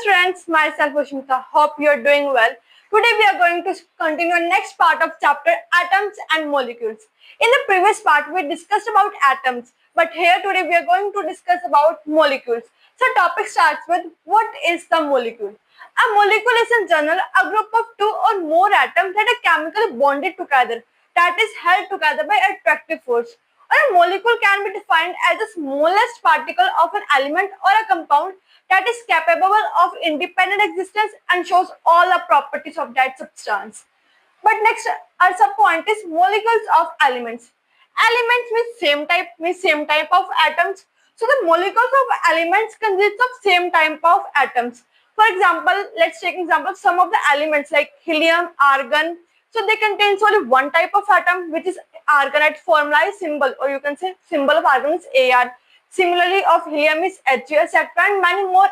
students, myself Ushmita. Hope you are doing well. Today we are going to continue next part of chapter atoms and molecules. In the previous part we discussed about atoms, but here today we are going to discuss about molecules. So topic starts with what is the molecule? A molecule is in general a group of two or more atoms that are chemically bonded together, that is held together by attractive force. Or a molecule can be defined as the smallest particle of an element or a compound that is capable of independent existence and shows all the properties of that substance. But next, our subpoint is molecules of elements. Elements means same type of atoms. So the molecules of elements consist of same type of atoms. For example, let's take example of some of the elements like helium, argon. So they contain only one type of atom, which is argon. At formula is symbol, or you can say symbol of argon is Ar. Similarly, of helium is Hg, etc. And many more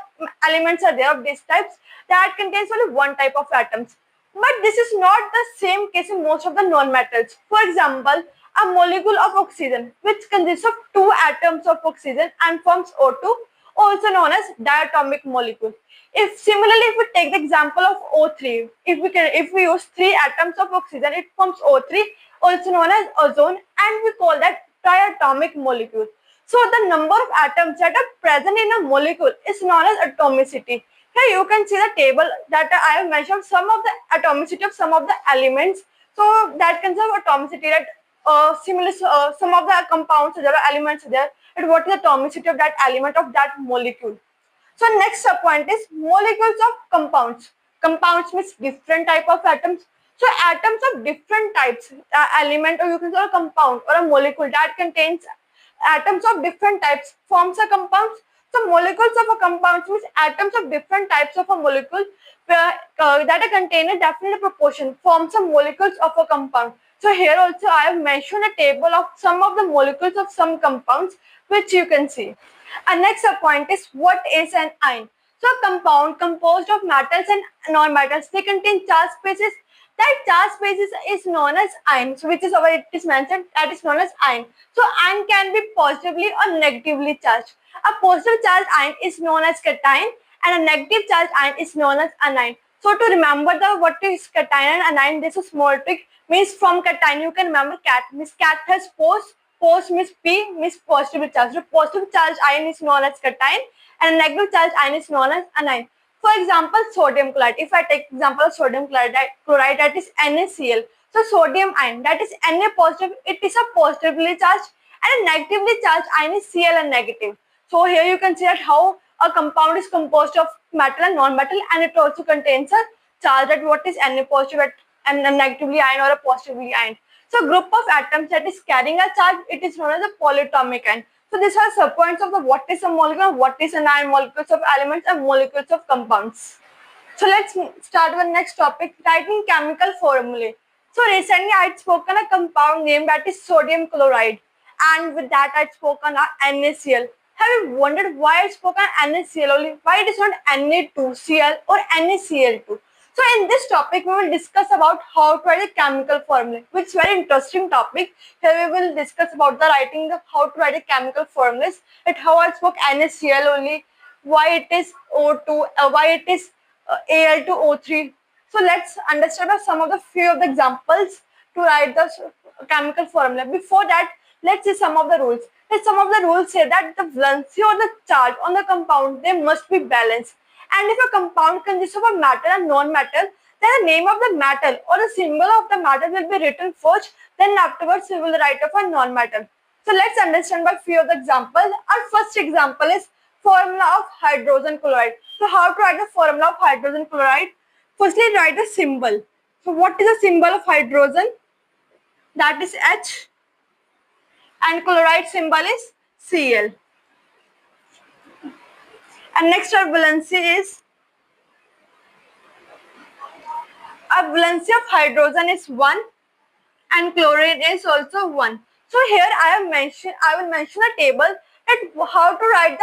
elements are there of these types that contains only one type of atoms. But this is not the same case in most of the non-metals. For example, a molecule of oxygen, which consists of two atoms of oxygen and forms O2, also known as diatomic molecule. If we take the example of O3, if we use three atoms of oxygen, it forms O3, also known as ozone, and we call that triatomic molecule. So the number of atoms that are present in a molecule is known as atomicity. Here you can see the table that I have measured some of the atomicity of some of the elements. So that consists of atomicity, that some of the compounds there are elements there, and what is the atomicity of that element of that molecule. So next subpoint is molecules of compounds. Compounds means different type of atoms. So atoms of different types, element, or you can say a compound or a molecule that contains atoms of different types forms a compound. So molecules of a compound means atoms of different types of a molecule that are contained in definite proportion forms some molecules of a compound. So here also I have mentioned a table of some of the molecules of some compounds which you can see. Our next point is what is an ion? So a compound composed of metals and non-metals, they contain charge spaces. That charge spaces is known as ion, so which is over it is mentioned, that is known as ion. So ion can be positively or negatively charged. A positive charged ion is known as cation and a negative charged ion is known as anion. So to remember the what is cation and anion, this is a small trick. Means from cation you can remember cat, means cat has post means P means positively charged. So positive charged ion is known as cation and negative charged ion is known as anion. For example, sodium chloride. If I take example of sodium chloride that is NaCl. So sodium ion, that is Na positive, it is a positively charged, and a negatively charged ion is Cl and negative. So here you can see that how a compound is composed of metal and non-metal, and it also contains a charge, that what is Na positive and a negatively ion or a positively ion. So group of atoms that is carrying a charge, it is known as a polyatomic ion. So these are subpoints of the what is a molecule, what is an ion, molecules of elements and molecules of compounds. So let's start with next topic, writing chemical formulae. So recently I had spoken a compound name that is sodium chloride, and with that I had spoken NaCl. Have you wondered why I spoken NaCl only? Why it is not Na2Cl or NaCl2? So in this topic, we will discuss about how to write a chemical formula, which is very interesting topic. Here we will discuss about the writing of how to write a chemical formulas, at how I spoke NaCl only, why it is O2, why it is Al2O3. So let's understand some of the few of the examples to write the chemical formula. Before that, let's see some of the rules. Some of the rules say that the valency or the charge on the compound, they must be balanced. And if a compound consists of a metal and non-metal, then the name of the metal or the symbol of the metal will be written first, then afterwards we will write of a non-metal. So let's understand by few of the examples. Our first example is formula of hydrogen chloride. So how to write the formula of hydrogen chloride? Firstly, write the symbol. So what is the symbol of hydrogen? That is H, and chloride symbol is Cl. And next our valency is, our valency of hydrogen is 1 and chlorine is also 1. So here I will mention a table that how to write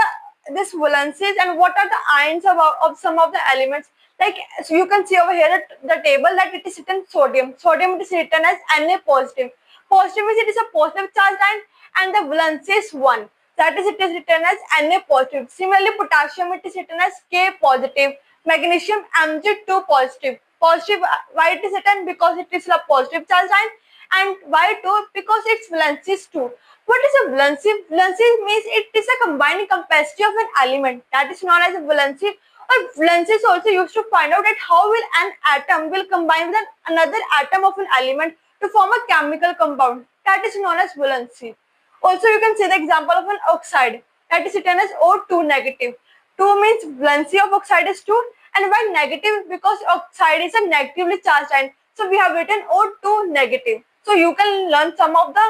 this valencies and what are the ions of some of the elements. Like, so you can see over here the table that it is written sodium. Sodium it is written as Na positive. Positive means it is a positive charge ion and the valency is 1. That is, it is written as Na positive. Similarly, potassium it is written as K positive. Magnesium Mg2 positive. Positive, why it is written? Because it is a positive charge ion. And why 2? Because its valency is 2. What is a valency? Valency means it is a combined capacity of an element, that is known as a valency. Or valency is also used to find out that how will an atom will combine with another atom of an element to form a chemical compound, that is known as valency. Also, you can see the example of an oxide, that is written as O2 negative. 2 means valency of oxide is 2, and why negative? Because oxide is a negatively charged ion. So we have written O2 negative. So you can learn some of the,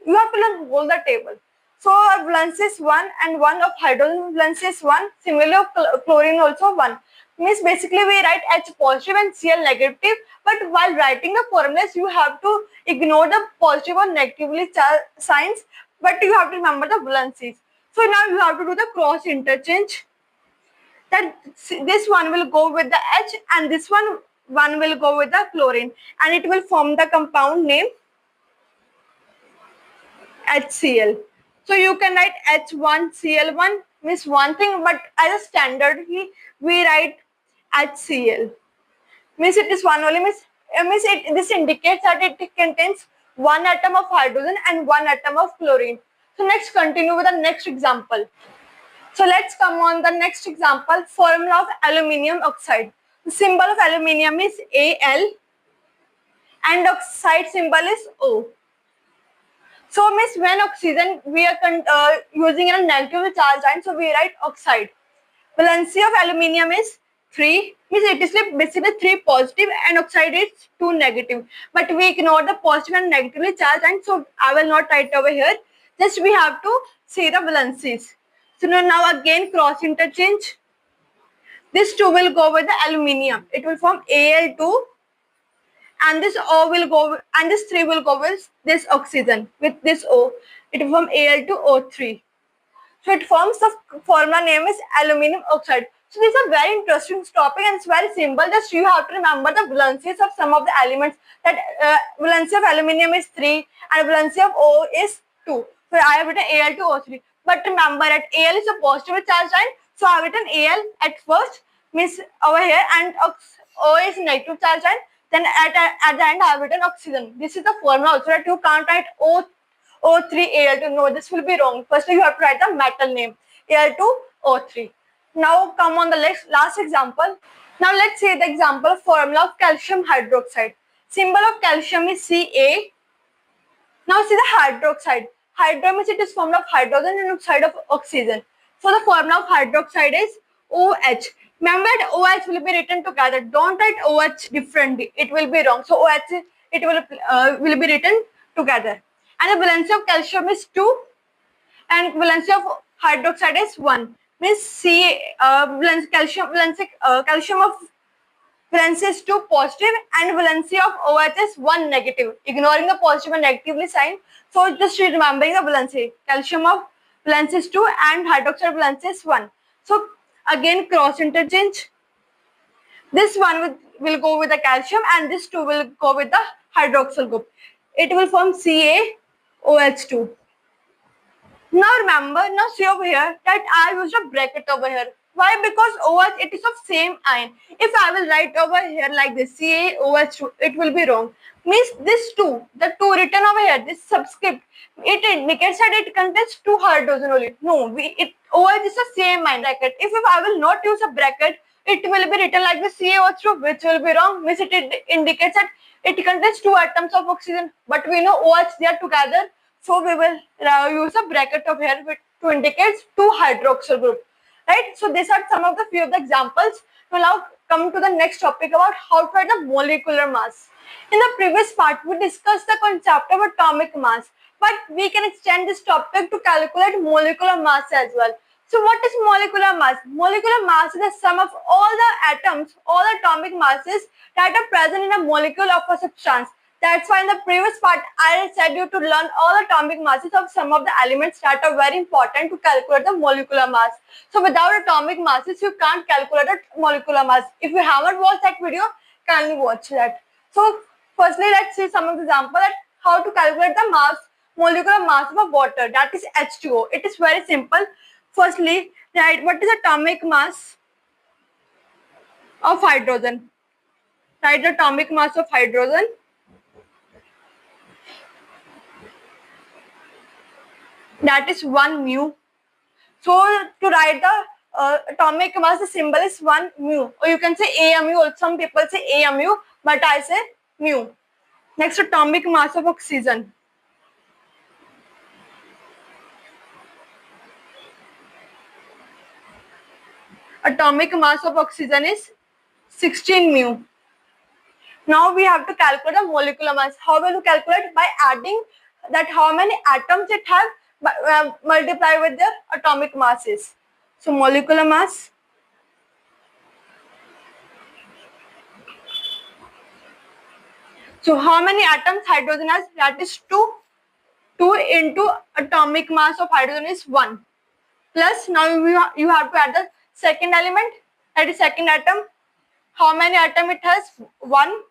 you have to learn whole the table. So valency is 1 and 1 of hydrogen valency is 1. Similarly of chlorine also 1. Means basically we write H positive and Cl negative, but while writing the formulas you have to ignore the positive or negatively charged signs, but you have to remember the valencies. So now you have to do the cross interchange, that this one will go with the H and this one will go with the chlorine, and it will form the compound name HCl. So you can write H1Cl1 means one thing, but as a standard we write HCl. Means it is one only, means this indicates that it contains one atom of hydrogen and one atom of chlorine. So next, continue with the next example. So let's come on the next example, formula of aluminium oxide. The symbol of aluminium is Al and oxide symbol is O. So means when oxygen we are using in a negative charge ion, so we write oxide. Valency of aluminium is 3, means it is basically 3 positive and oxide is 2 negative. But we ignore the positive and negatively charged ion, so I will not write over here. Just we have to see the valencies. So now again cross interchange. This 2 will go with the aluminium. It will form Al2, and this O will go, and this 3 will go with this oxygen, with this O. It will form Al2O3. So it forms, the formula name is aluminium oxide. So this is a very interesting topic and it's very simple. Just you have to remember the valencies of some of the elements. That valency of aluminium is 3 and valency of O is 2. So I have written Al2O3. But remember that Al is a positive charge ion. So I have written Al at first, means over here, and O is negative charge ion. Then at the end I have written oxygen. This is the formula also, that you can't write O3Al2. No, this will be wrong. Firstly, you have to write the metal name Al2O3. Now come on the last example. Now let's see the example formula of calcium hydroxide. Symbol of calcium is Ca. Now see the hydroxide. Hydro means it is formed of hydrogen and oxide of oxygen. So the formula of hydroxide is OH. Remember that OH will be written together. Don't write OH differently. It will be wrong. So OH it will be written together. And the valency of calcium is 2 and valency of hydroxide is 1. Means calcium of valency is 2 positive and valency of OH is 1 negative. Ignoring the positive and negatively sign. So just remembering the valency. Calcium of valency is 2 and hydroxide valency is 1. So again cross interchange. This one will go with the calcium and this 2 will go with the hydroxyl group. It will form CaOH2. Now remember, now see over here that I used a bracket over here. Why? Because OH, it is of same ion. If I will write over here like this, CaOH2, it will be wrong. Means this 2, the 2 written over here, this subscript, it indicates that it contains 2 hydrogen only. No, OH is the same ion bracket. If I will not use a bracket, it will be written like the CaOH2, which will be wrong. Means it indicates that it contains 2 atoms of oxygen. But we know OH, they are together. So we will use a bracket over here to indicate 2 hydroxyl group. Right? So these are some of the few of the examples. So now come to the next topic about how to write the molecular mass. In the previous part, we discussed the concept of atomic mass, but we can extend this topic to calculate molecular mass as well. So what is molecular mass? Molecular mass is the sum of all the atoms, all atomic masses that are present in a molecule of a substance. That's why in the previous part, I said you to learn all atomic masses of some of the elements that are very important to calculate the molecular mass. So without atomic masses, you can't calculate the molecular mass. If you haven't watched that video, kindly watch that. So firstly, let's see some of the example at how to calculate the mass, molecular mass of water, that is H2O. It is very simple. Firstly, right, what is atomic mass? of hydrogen. Write the atomic mass of hydrogen. That is 1 mu. So to write the atomic mass, the symbol is 1 mu. Or you can say AMU. Some people say AMU, but I say mu. Next, atomic mass of oxygen. Atomic mass of oxygen is 16 mu. Now we have to calculate the molecular mass. How will you calculate? By adding that how many atoms it has multiply with their atomic masses. So molecular mass. So how many atoms hydrogen has? That is 2. 2 into atomic mass of hydrogen is 1. Plus now you have to add the second element, that is second atom. How many atom it has? 1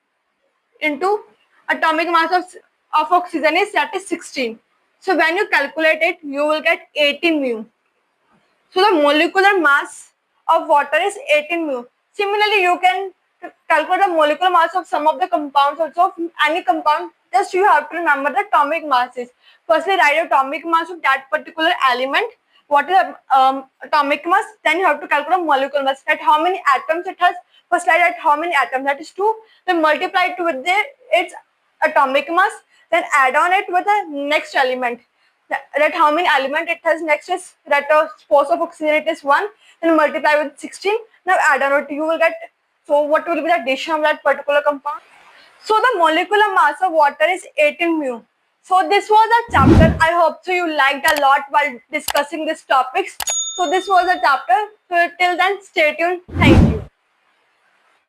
into atomic mass of oxygen is, that is 16. So when you calculate it, you will get 18 mu. So the molecular mass of water is 18 mu. Similarly, you can calculate the molecular mass of some of the compounds also, of any compound. Just you have to remember the atomic masses. Firstly, write the atomic mass of that particular element. What is the atomic mass? Then you have to calculate molecular mass. That how many atoms it has. First, write that how many atoms. That is 2. Then multiply it with its atomic mass. Then add on it with the next element. That how many element it has. Next is that force of oxygen, it is 1. Then multiply with 16. Now add on it. You will get. So what will be the addition of that particular compound? So the molecular mass of water is 18 mu. So this was a chapter. I hope so you liked a lot while discussing these topics. So this was a chapter. So till then, stay tuned. Thank you.